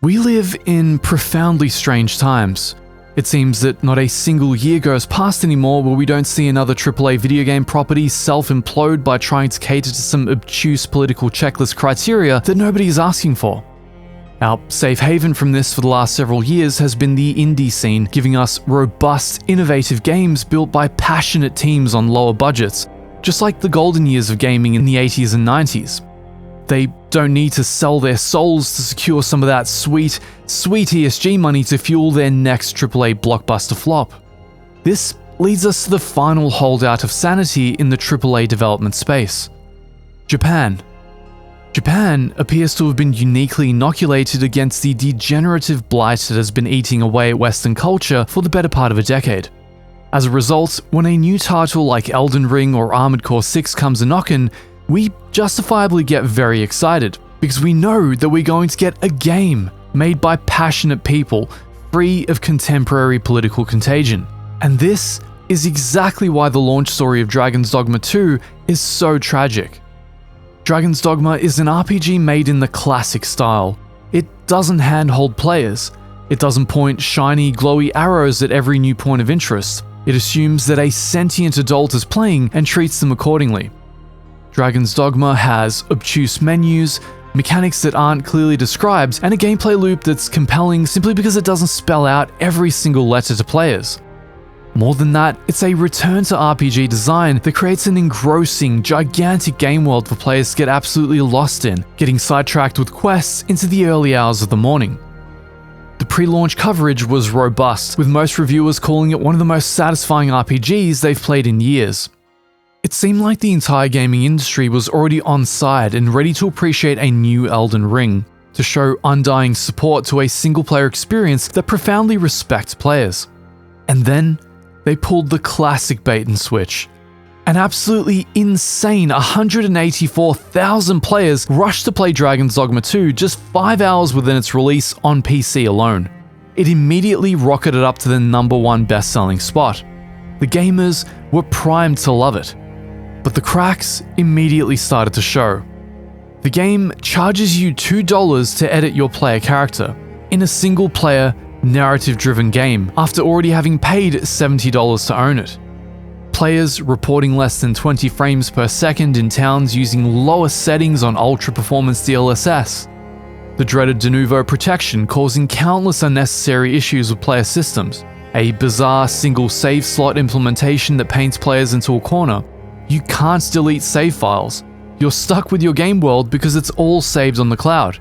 We live in profoundly strange times. It seems that not a single year goes past anymore where we don't see another AAA video game property self-implode by trying to cater to some obtuse political checklist criteria that nobody is asking for. Our safe haven from this for the last several years has been the indie scene, giving us robust, innovative games built by passionate teams on lower budgets, just like the golden years of gaming in the 80s and 90s. They don't need to sell their souls to secure some of that sweet ESG money to fuel their next AAA blockbuster flop. This leads us to the final holdout of sanity in the AAA development space: Japan. Japan appears to have been uniquely inoculated against the degenerative blight that has been eating away at Western culture for the better part of a decade. As a result, when a new title like Elden Ring or Armored Core 6 comes a-knockin', we justifiably get very excited, because we know that we're going to get a game made by passionate people, free of contemporary political contagion. And this is exactly why the launch story of Dragon's Dogma 2 is so tragic. Dragon's Dogma is an RPG made in the classic style. It doesn't handhold players. It doesn't point shiny, glowy arrows at every new point of interest. It assumes that a sentient adult is playing and treats them accordingly. Dragon's Dogma has obtuse menus, mechanics that aren't clearly described, and a gameplay loop that's compelling simply because it doesn't spell out every single letter to players. More than that, it's a return to RPG design that creates an engrossing, gigantic game world for players to get absolutely lost in, getting sidetracked with quests into the early hours of the morning. The pre-launch coverage was robust, with most reviewers calling it one of the most satisfying RPGs they've played in years. It seemed like the entire gaming industry was already on side and ready to appreciate a new Elden Ring, to show undying support to a single-player experience that profoundly respects players. And then, they pulled the classic bait and switch. An absolutely insane 184,000 players rushed to play Dragon's Dogma 2 just 5 hours within its release on PC alone. It immediately rocketed up to the #1 best-selling spot. The gamers were primed to love it. But the cracks immediately started to show. The game charges you $2 to edit your player character in a single-player, narrative-driven game after already having paid $70 to own it. Players reporting less than 20 frames per second in towns using lower settings on ultra-performance DLSS. The dreaded de novo protection causing countless unnecessary issues with player systems. A bizarre single save slot implementation that paints players into a corner. You can't delete save files. You're stuck with your game world because it's all saved on the cloud.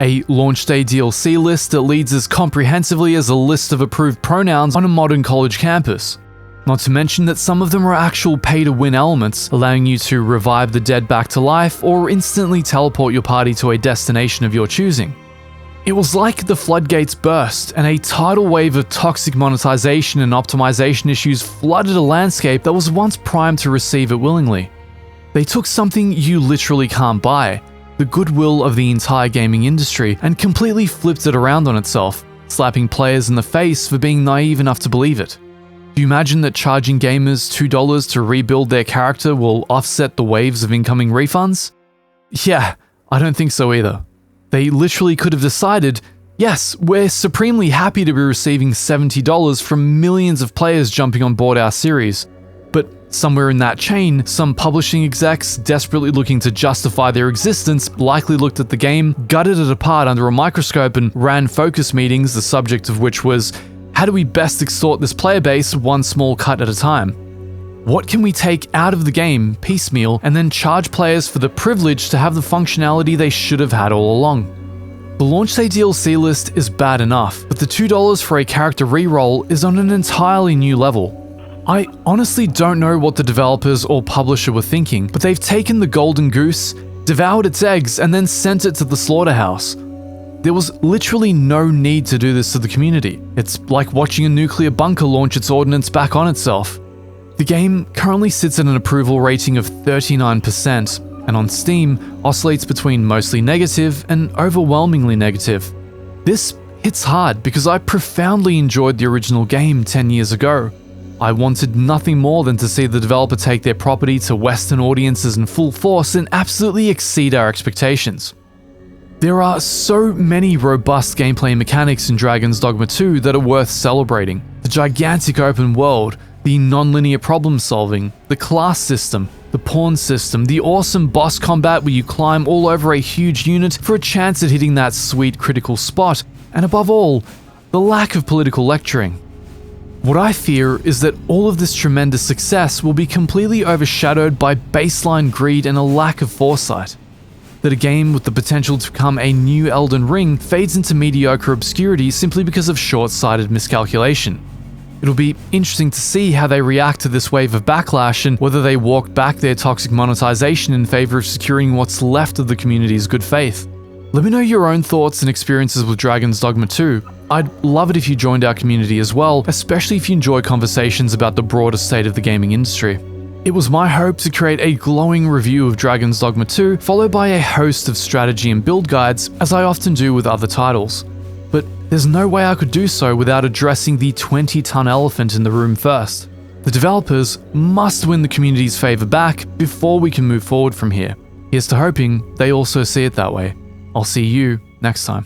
A launch day DLC list that leads as comprehensively as a list of approved pronouns on a modern college campus. Not to mention that some of them are actual pay-to-win elements, allowing you to revive the dead back to life or instantly teleport your party to a destination of your choosing. It was like the floodgates burst and a tidal wave of toxic monetization and optimization issues flooded a landscape that was once primed to receive it willingly. They took something you literally can't buy, the goodwill of the entire gaming industry, and completely flipped it around on itself, slapping players in the face for being naive enough to believe it. Do you imagine that charging gamers $2 to rebuild their character will offset the waves of incoming refunds? Yeah, I don't think so either. They literally could have decided, yes, we're supremely happy to be receiving $70 from millions of players jumping on board our series. But somewhere in that chain, some publishing execs desperately looking to justify their existence likely looked at the game, gutted it apart under a microscope, and ran focus meetings, the subject of which was, how do we best extort this player base one small cut at a time? What can we take out of the game piecemeal and then charge players for the privilege to have the functionality they should have had all along? The launch day DLC list is bad enough, but the $2 for a character reroll is on an entirely new level. I honestly don't know what the developers or publisher were thinking, but they've taken the golden goose, devoured its eggs, and then sent it to the slaughterhouse. There was literally no need to do this to the community. It's like watching a nuclear bunker launch its ordnance back on itself. The game currently sits at an approval rating of 39%, and on Steam oscillates between mostly negative and overwhelmingly negative. This hits hard because I profoundly enjoyed the original game 10 years ago. I wanted nothing more than to see the developer take their property to Western audiences in full force and absolutely exceed our expectations. There are so many robust gameplay mechanics in Dragon's Dogma 2 that are worth celebrating. The gigantic open world, the non-linear problem solving, the class system, the pawn system, the awesome boss combat where you climb all over a huge unit for a chance at hitting that sweet critical spot, and above all, the lack of political lecturing. What I fear is that all of this tremendous success will be completely overshadowed by baseline greed and a lack of foresight. That a game with the potential to become a new Elden Ring fades into mediocre obscurity simply because of short-sighted miscalculation. It'll be interesting to see how they react to this wave of backlash and whether they walk back their toxic monetization in favor of securing what's left of the community's good faith. Let me know your own thoughts and experiences with Dragon's Dogma 2. I'd love it if you joined our community as well, especially if you enjoy conversations about the broader state of the gaming industry. It was my hope to create a glowing review of Dragon's Dogma 2, followed by a host of strategy and build guides, as I often do with other titles. But there's no way I could do so without addressing the 20-ton elephant in the room first. The developers must win the community's favor back before we can move forward from here. Here's to hoping they also see it that way. I'll see you next time.